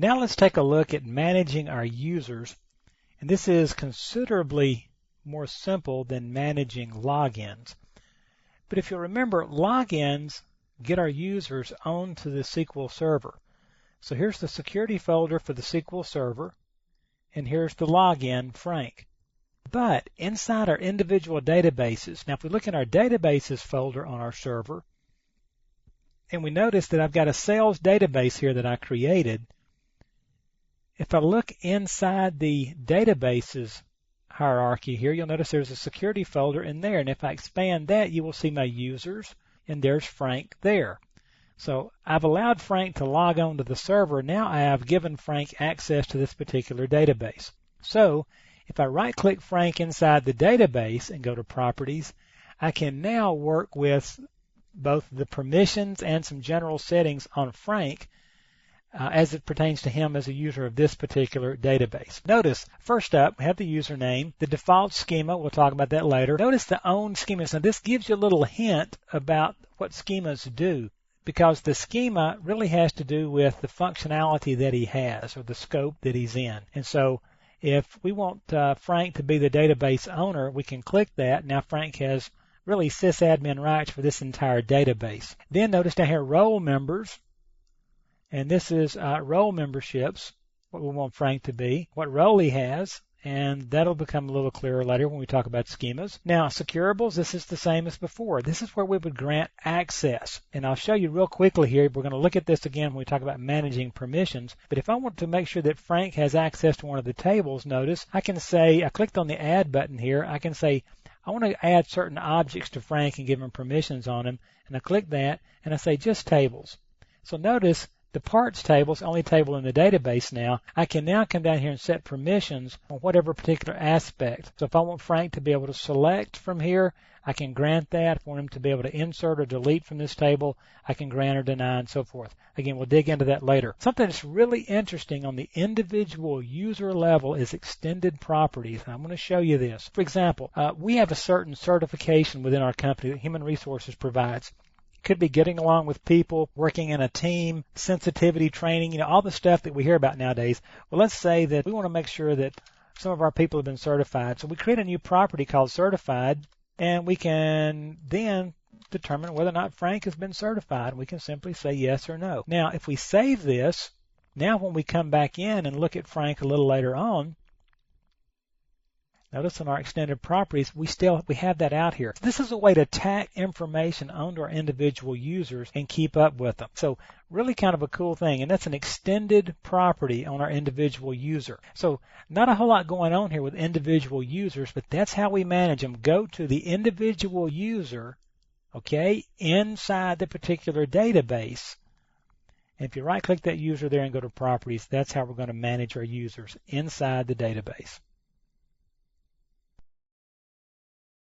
Now let's take a look at managing our users. And this is considerably more simple than managing logins. But if you remember, logins get our users onto the SQL Server. So here's the security folder for the SQL Server, and here's the login, Frank. But inside our individual databases, now if we look in our databases folder on our server, and we notice that I've got a sales database here that I created, if I look inside the databases hierarchy here, you'll notice there's a security folder in there. And if I expand that, you will see my users, and there's Frank there. So I've allowed Frank to log on to the server. Now I have given Frank access to this particular database. So if I right-click Frank inside the database and go to Properties, I can now work with both the permissions and some general settings on Frank as it pertains to him as a user of this particular database. Notice, first up, we have the username, the default schema. We'll talk about that later. Notice the own schemas. Now, this gives you a little hint about what schemas do, because the schema really has to do with the functionality that he has or the scope that he's in. And so if we want Frank to be the database owner, we can click that. Now Frank has really sysadmin rights for this entire database. Then notice down here, role members. And this is role memberships, what we want Frank to be, what role he has, and that'll become a little clearer later when we talk about schemas. Now, securables, this is the same as before. This is where we would grant access. And I'll show you real quickly here. We're going to look at this again when we talk about managing permissions. But if I want to make sure that Frank has access to one of the tables, notice I can say, I clicked on the Add button here. I can say, I want to add certain objects to Frank and give him permissions on him. And I click that, and I say just tables. So notice, the parts table is the only table in the database now. I can now come down here and set permissions on whatever particular aspect. So if I want Frank to be able to select from here, I can grant that. If I want him to be able to insert or delete from this table, I can grant or deny and so forth. Again, we'll dig into that later. Something that's really interesting on the individual user level is extended properties. And I'm going to show you this. For example, we have a certain certification within our company that Human Resources provides. Could be getting along with people, working in a team, sensitivity training, all the stuff that we hear about nowadays. Well, let's say that we want to make sure that some of our people have been certified. So we create a new property called certified, and we can then determine whether or not Frank has been certified. We can simply say yes or no. Now, if we save this, now when we come back in and look at Frank a little later on, notice in our extended properties, we have that out here. This is a way to tack information onto our individual users and keep up with them. So really kind of a cool thing, and that's an extended property on our individual user. So not a whole lot going on here with individual users, but that's how we manage them. Go to the individual user, okay, inside the particular database. And if you right-click that user there and go to properties, that's how we're going to manage our users inside the database.